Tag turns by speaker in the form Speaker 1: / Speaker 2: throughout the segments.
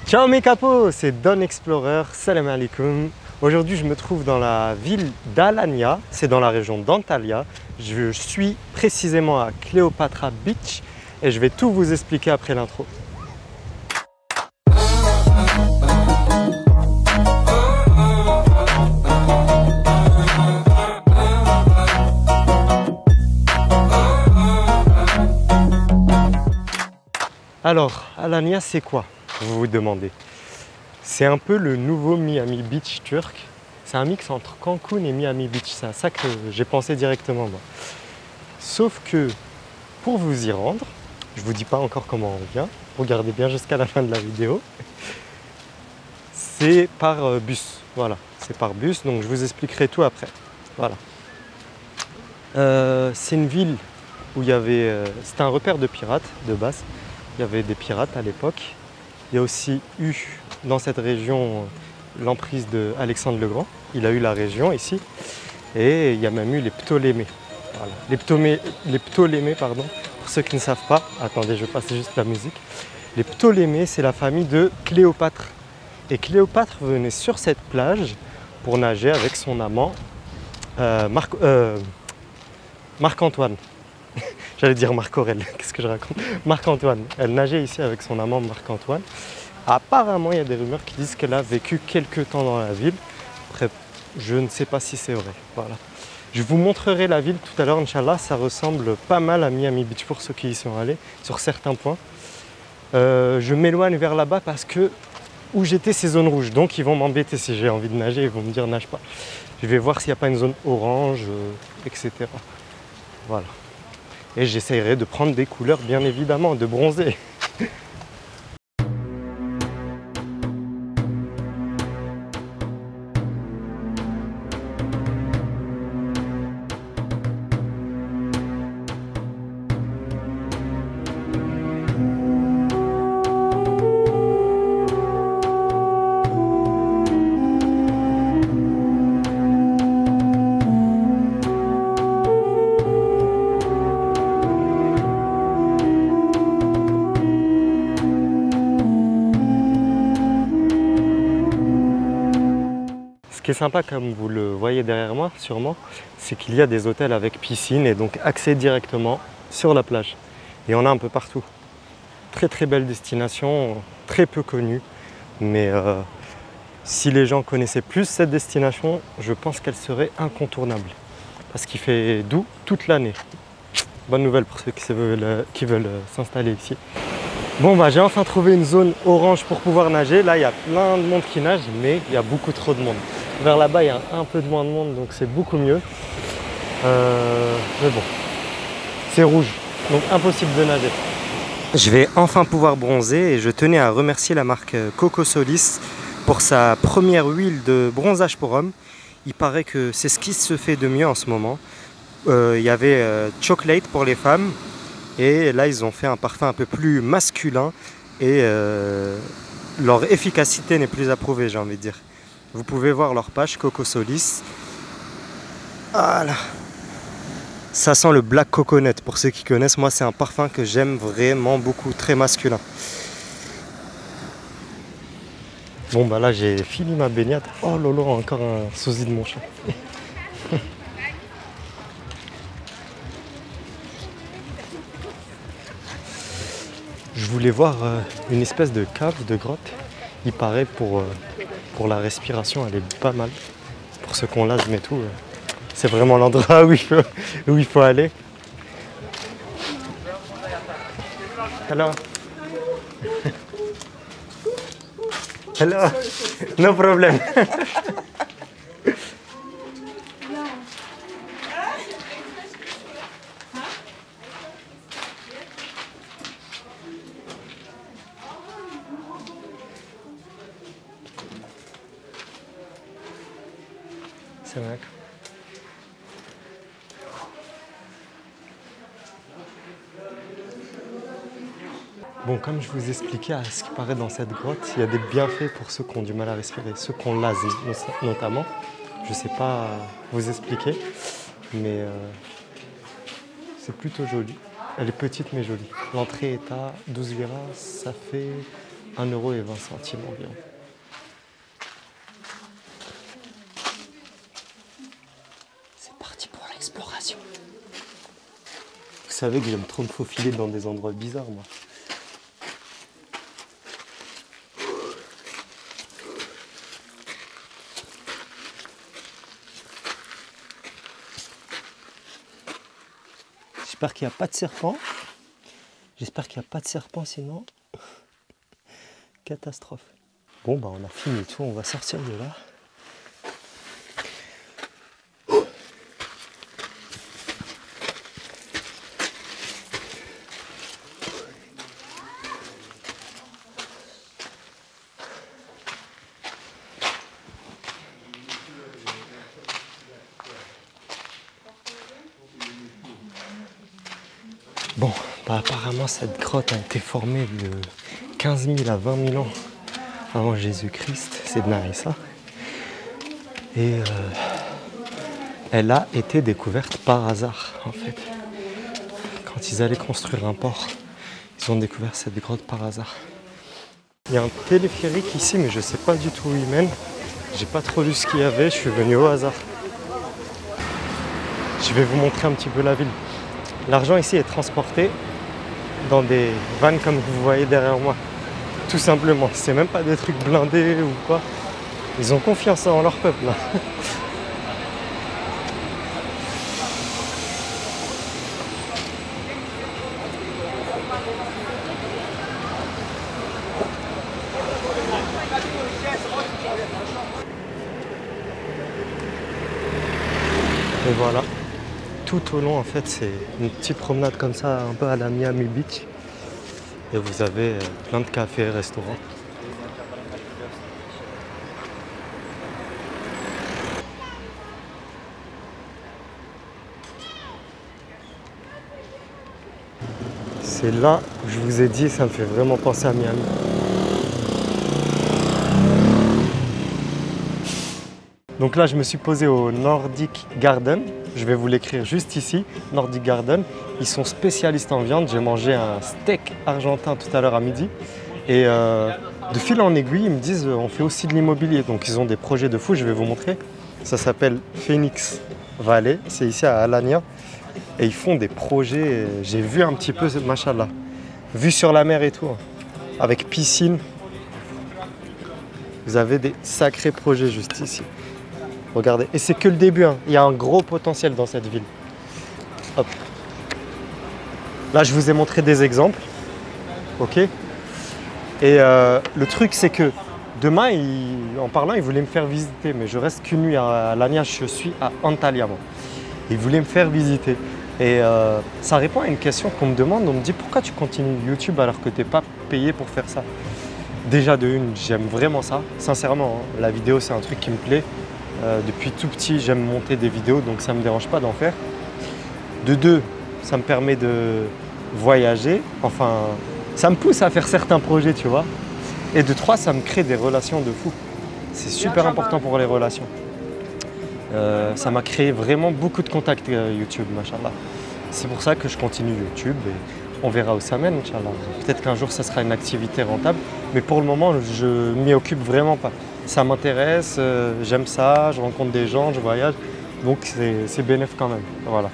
Speaker 1: Ciao mes capos, c'est Don Explorer, salam alaikum. Aujourd'hui je me trouve dans la ville d'Alanya, c'est dans la région d'Antalya. Je suis précisément à Cleopatra Beach et je vais tout vous expliquer après l'intro. Alors, Alanya c'est quoi? Vous vous demandez. C'est un peu le nouveau Miami Beach turc. C'est un mix entre Cancun et Miami Beach. C'est à ça que j'ai pensé directement moi. Sauf que pour vous y rendre, je vous dis pas encore comment on vient. Regardez bien jusqu'à la fin de la vidéo. C'est par bus. Voilà, c'est par bus. Donc je vous expliquerai tout après. Voilà. C'est une ville où il y avait. C'était un repère de pirates de base. Il y avait des pirates à l'époque. Il y a aussi eu dans cette région l'emprise d'Alexandre le Grand. Il a eu la région ici. Et il y a même eu les Ptolémées. Voilà. Les Ptolémées, pardon, pour ceux qui ne savent pas. Attendez, je passe juste la musique. Les Ptolémées, c'est la famille de Cléopâtre. Et Cléopâtre venait sur cette plage pour nager avec son amant Marc-Antoine. J'allais dire Marc-Aurèle, qu'est-ce que je raconte? Marc-Antoine. Elle nageait ici avec son amant Marc-Antoine. Apparemment, il y a des rumeurs qui disent qu'elle a vécu quelques temps dans la ville. Après, je ne sais pas si c'est vrai. Voilà. Je vous montrerai la ville tout à l'heure, Inch'Allah. Ça ressemble pas mal à Miami Beach pour ceux qui y sont allés, sur certains points. Je m'éloigne vers là-bas parce que où j'étais, c'est zone rouge. Donc, ils vont m'embêter si j'ai envie de nager. Ils vont me dire, nage pas. Je vais voir s'il n'y a pas une zone orange, etc. Voilà. Et j'essayerai de prendre des couleurs, bien évidemment, de bronzer. Ce qui est sympa, comme vous le voyez derrière moi, sûrement, c'est qu'il y a des hôtels avec piscine et donc accès directement sur la plage. Et on a un peu partout. Très très belle destination, très peu connue. Mais si les gens connaissaient plus cette destination, je pense qu'elle serait incontournable. Parce qu'il fait doux toute l'année. Bonne nouvelle pour ceux qui veulent s'installer ici. Bon bah j'ai enfin trouvé une zone orange pour pouvoir nager. Là il y a plein de monde qui nage, mais il y a beaucoup trop de monde. Vers là-bas il y a un peu de moins de monde, donc c'est beaucoup mieux. Mais bon, c'est rouge, donc impossible de nager. Je vais enfin pouvoir bronzer et je tenais à remercier la marque Coco Solis pour sa première huile de bronzage pour hommes. Il paraît que c'est ce qui se fait de mieux en ce moment. Il y avait Chocolate pour les femmes. Et là, ils ont fait un parfum un peu plus masculin et leur efficacité n'est plus approuvée, j'ai envie de dire. Vous pouvez voir leur page Coco Solis. Voilà. Ça sent le Black Coconut. Pour ceux qui connaissent, moi, c'est un parfum que j'aime vraiment beaucoup, très masculin. Bon, bah là, j'ai fini ma baignade. Oh lolo, encore un sosie de mon chat. Je voulais voir une espèce de cave, de grotte. Il paraît pour la respiration, elle est pas mal. Pour ceux qu'on l'asthme et tout, c'est vraiment l'endroit où il faut aller. Hello. Hello. No problem. C'est vrai. Bon, comme je vous expliquais, à ce qui paraît dans cette grotte, il y a des bienfaits pour ceux qui ont du mal à respirer, ceux qui ont l'asthme notamment. Je ne sais pas vous expliquer, mais c'est plutôt joli. Elle est petite mais jolie. L'entrée est à 12 liras, ça fait 1,20 € environ. C'est parti pour l'exploration. Vous savez que j'aime trop me faufiler dans des endroits bizarres, moi. J'espère qu'il n'y a pas de serpent. J'espère qu'il n'y a pas de serpent, sinon... catastrophe. Bon, bah on a fini tout, on va sortir de là. Bon, bah apparemment cette grotte a été formée de 15 000 à 20 000 ans avant Jésus-Christ, c'est de Narissa. Et elle a été découverte par hasard en fait. Quand ils allaient construire un port, ils ont découvert cette grotte par hasard. Il y a un téléphérique ici, mais je ne sais pas du tout où il mène. J'ai pas trop lu ce qu'il y avait, je suis venu au hasard. Je vais vous montrer un petit peu la ville. L'argent ici est transporté dans des vannes comme vous voyez derrière moi. Tout simplement, c'est même pas des trucs blindés ou quoi. Ils ont confiance en leur peuple là. Et voilà, tout au long en fait c'est une petite promenade comme ça, un peu à la Miami Beach. Et vous avez plein de cafés, restaurants. C'est là où je vous ai dit, ça me fait vraiment penser à Miami. Donc là, je me suis posé au Nordic Garden. Je vais vous l'écrire juste ici, Nordic Garden. Ils sont spécialistes en viande. J'ai mangé un steak argentin tout à l'heure à midi. Et de fil en aiguille, ils me disent on fait aussi de l'immobilier. Donc ils ont des projets de fou, je vais vous montrer. Ça s'appelle Phoenix Valley. C'est ici à Alanya. Et ils font des projets, j'ai vu un petit peu ce machin-là. Vue sur la mer et tout, avec piscine. Vous avez des sacrés projets juste ici. Regardez, et c'est que le début, hein. Il y a un gros potentiel dans cette ville. Hop. Là, je vous ai montré des exemples. Ok. Et le truc, c'est que demain, en parlant, il voulait me faire visiter. Mais je reste qu'une nuit à Alanya, je suis à Antalya. Moi. Il voulait me faire visiter. Et ça répond à une question qu'on me demande. On me dit pourquoi tu continues YouTube alors que tu n'es pas payé pour faire ça. Déjà de une, j'aime vraiment ça. Sincèrement, hein, la vidéo, c'est un truc qui me plaît. Depuis tout petit, j'aime monter des vidéos, donc ça ne me dérange pas d'en faire. De deux, ça me permet de voyager. Enfin, ça me pousse à faire certains projets, tu vois. Et de trois, ça me crée des relations de fou. C'est super important pour les relations. Ça m'a créé vraiment beaucoup de contacts YouTube, machallah. C'est pour ça que je continue YouTube et on verra où ça mène, inchallah. Peut-être qu'un jour, ça sera une activité rentable, mais pour le moment, je m'y occupe vraiment pas. Ça m'intéresse, j'aime ça, je rencontre des gens, je voyage, donc c'est bénéf quand même, voilà.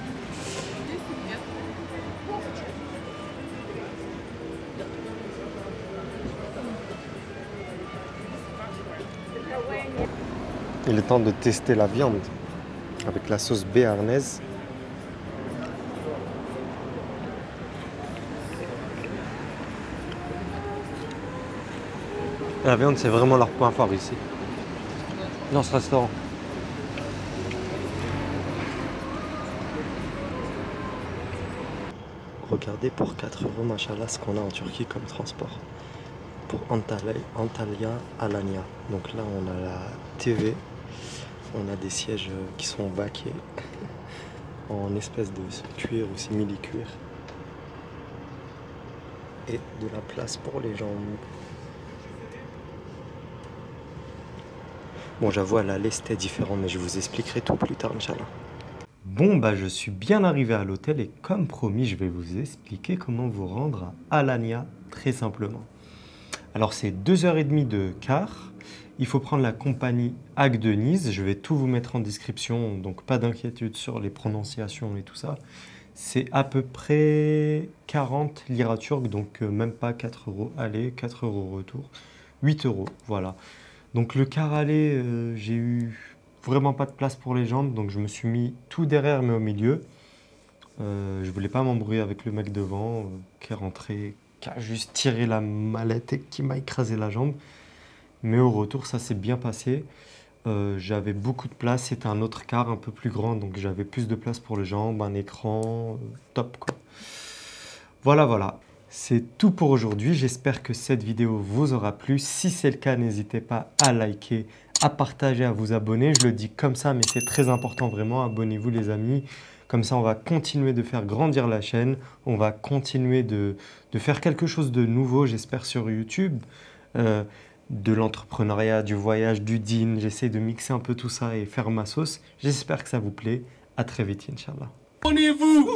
Speaker 1: Il est temps de tester la viande avec la sauce béarnaise. La viande, c'est vraiment leur point fort ici, dans ce restaurant. Regardez pour 4 €, machallah, ce qu'on a en Turquie comme transport. Pour Antalya, Alanya. Donc là, on a la TV. On a des sièges qui sont baquets en espèce de cuir ou simili-cuir. Et de la place pour les jambes. Bon, j'avoue, à l'aller, c'était différent, mais je vous expliquerai tout plus tard, Inch'Allah. Bon, bah, je suis bien arrivé à l'hôtel et comme promis, je vais vous expliquer comment vous rendre à Alanya, très simplement. Alors c'est 2h30 de car. Il faut prendre la compagnie Hague de Nice. Je vais tout vous mettre en description, donc pas d'inquiétude sur les prononciations et tout ça. C'est à peu près 40 liras turques, donc même pas 4 euros aller, 4 euros retour. 8 euros, voilà. Donc le car aller, j'ai eu vraiment pas de place pour les jambes, donc je me suis mis tout derrière mais au milieu. Je voulais pas m'embrouiller avec le mec devant qui est rentré, qui a juste tiré la mallette et qui m'a écrasé la jambe. Mais au retour, ça s'est bien passé. J'avais beaucoup de place, c'était un autre car un peu plus grand, donc j'avais plus de place pour les jambes, un écran, top quoi. Voilà, voilà. C'est tout pour aujourd'hui. J'espère que cette vidéo vous aura plu. Si c'est le cas, n'hésitez pas à liker, à partager, à vous abonner. Je le dis comme ça, mais c'est très important vraiment. Abonnez-vous les amis. Comme ça, on va continuer de faire grandir la chaîne. On va continuer de faire quelque chose de nouveau, j'espère, sur YouTube. De l'entrepreneuriat, du voyage, du dîn. J'essaie de mixer un peu tout ça et faire ma sauce. J'espère que ça vous plaît. À très vite, Inch'Allah. Abonnez-vous!